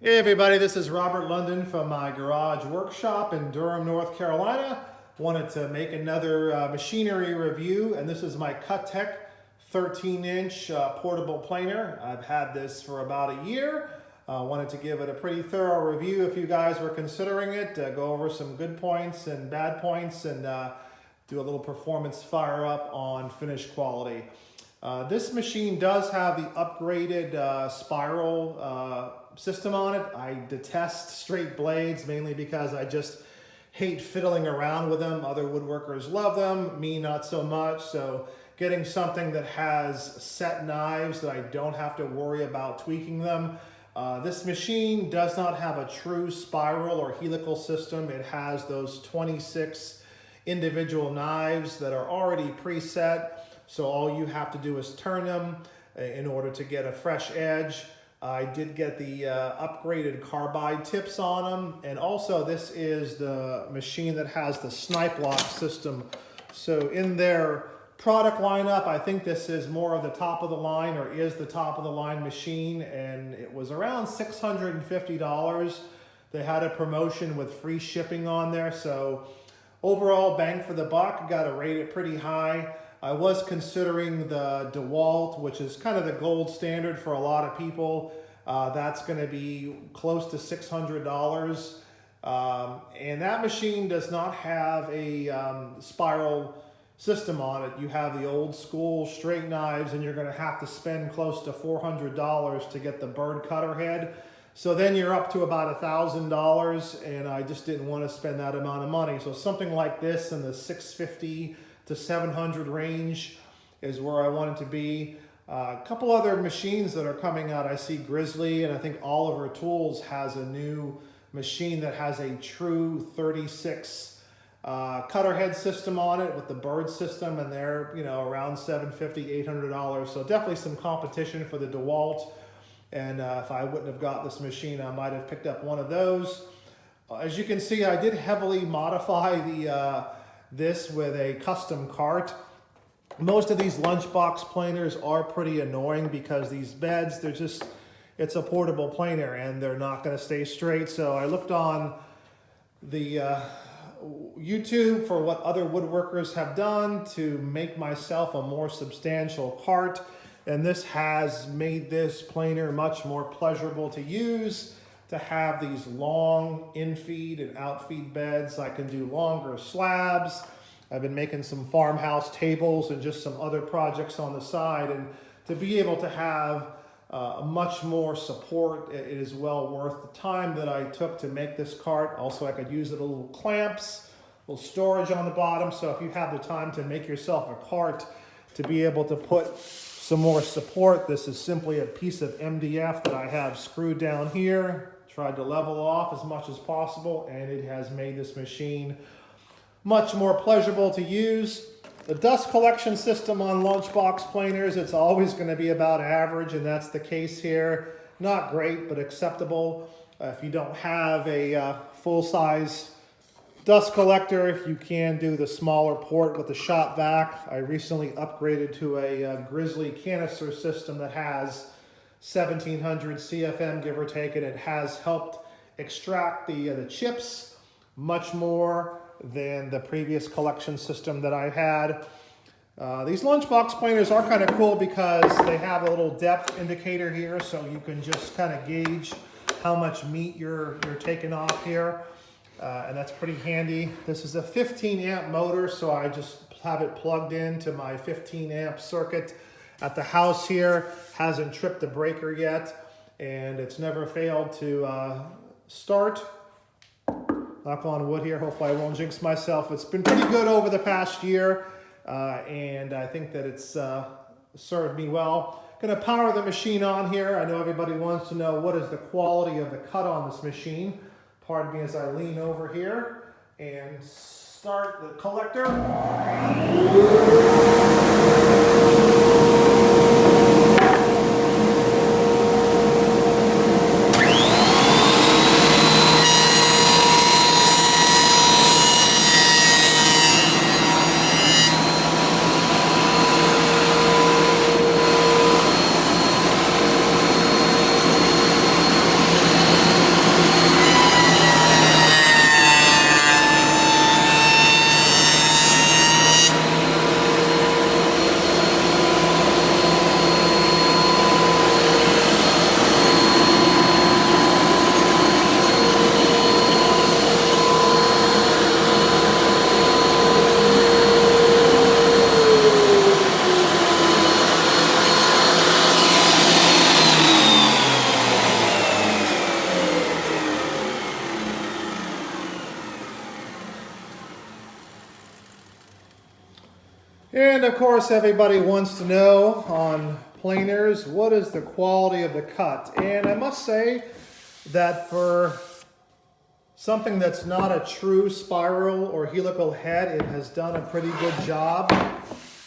Hey everybody, this is Robert London from my garage workshop in Durham, North Carolina. Wanted to make another machinery review, and this is my Cutech 13-inch portable planer. I've had this for about a year. Wanted to give it a pretty thorough review if you guys were considering it, go over some good points and bad points, and do a little performance fire up on finish quality. This machine does have the upgraded spiral system on it. I detest straight blades mainly because I just hate fiddling around with them. Other woodworkers love them, me not so much. So getting something that has set knives that I don't have to worry about tweaking them. This machine does not have a true spiral or helical system. It has those 26 individual knives that are already preset. So all you have to do is turn them in order to get a fresh edge. I did get the upgraded carbide tips on them, and also this is the machine that has the snipe lock system. So in their product lineup, I think this is more of the top of the line, or is the top of the line machine, and it was around $650. They had a promotion with free shipping on there, so overall bang for the buck. Got to rate it pretty high. I was considering the DeWalt, which is kind of the gold standard for a lot of people. That's going to be close to $600. And that machine does not have a spiral system on it. You have the old school straight knives, and you're going to have to spend close to $400 to get the bird cutter head. So then you're up to about $1,000, and I just didn't want to spend that amount of money. So something like this in the $650 to $700 range is where I wanted to be. A couple other machines that are coming out. I see Grizzly, and I think Oliver Tools has a new machine that has a true 36 cutter head system on it with the bird system, and they're around $750, $800. So definitely some competition for the DeWalt. And if I wouldn't have got this machine, I might have picked up one of those. As you can see, I did heavily modify this with a custom cart. Most of these lunchbox planers are pretty annoying because these beds, it's a portable planer and they're not going to stay straight. So I looked on the YouTube for what other woodworkers have done to make myself a more substantial cart. And this has made this planer much more pleasurable to use, to have these long in-feed and out-feed beds. I can do longer slabs. I've been making some farmhouse tables and just some other projects on the side. And to be able to have much more support, it is well worth the time that I took to make this cart. Also, I could use it a little clamps, a little storage on the bottom. So if you have the time to make yourself a cart, to be able to put some more support, this is simply a piece of MDF that I have screwed down here. Tried to level off as much as possible, and it has made this machine much more pleasurable to use. The dust collection system on lunchbox planers, it's always going to be about average, and that's the case here. Not great, but acceptable. If you don't have a full-size dust collector, you can do the smaller port with the shop vac. I recently upgraded to a Grizzly canister system that has 1700 CFM, give or take, and it has helped extract the chips much more than the previous collection system that I had. These lunchbox planers are kind of cool because they have a little depth indicator here, so you can just kind of gauge how much meat you're taking off here, and that's pretty handy. This is a 15 amp motor, so I just have it plugged into my 15 amp circuit at the house here. Hasn't tripped the breaker yet, and it's never failed to start. Knock on wood here, hopefully I won't jinx myself. It's been pretty good over the past year, and I think that it's served me well. Gonna power the machine on here. I know everybody wants to know what is the quality of the cut on this machine. Pardon me as I lean over here and start the collector. And of course, everybody wants to know on planers, what is the quality of the cut? And I must say that for something that's not a true spiral or helical head, it has done a pretty good job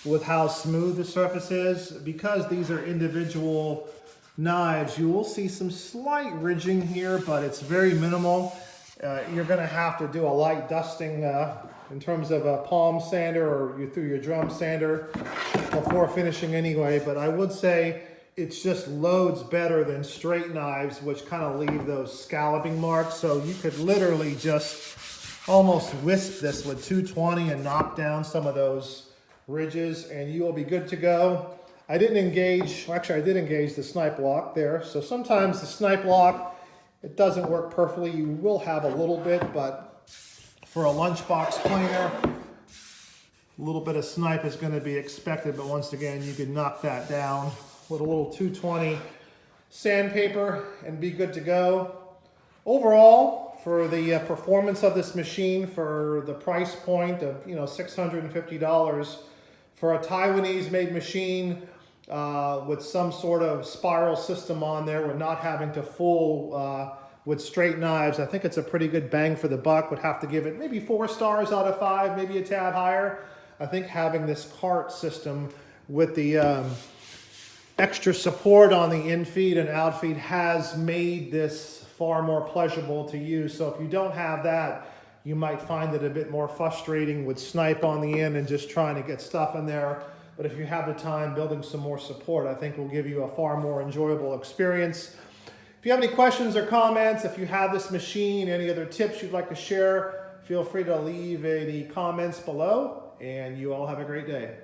with how smooth the surface is. Because these are individual knives, you will see some slight ridging here, but it's very minimal. You're going to have to do a light dusting in terms of a palm sander or through your drum sander before finishing anyway. But I would say it's just loads better than straight knives, which kind of leave those scalloping marks. So you could literally just almost wisp this with 220 and knock down some of those ridges, and you will be good to go. I didn't engage, well, actually I did engage the snipe lock there. So sometimes the snipe lock, it doesn't work perfectly. You will have a little bit, but for a lunchbox planer, a little bit of snipe is going to be expected. But once again, you can knock that down with a little 220 sandpaper and be good to go. Overall, for the performance of this machine, for the price point of $650 for a Taiwanese made machine with some sort of spiral system on there, with not having to fool with straight knives, I think it's a pretty good bang for the buck. Would have to give it maybe 4 stars out of 5, maybe a tad higher. I think having this cart system with the extra support on the in-feed and out-feed has made this far more pleasurable to use. So if you don't have that, you might find it a bit more frustrating with snipe on the end and just trying to get stuff in there. But if you have the time, building some more support, I think will give you a far more enjoyable experience. If you have any questions or comments, if you have this machine, any other tips you'd like to share, feel free to leave any comments below, and you all have a great day.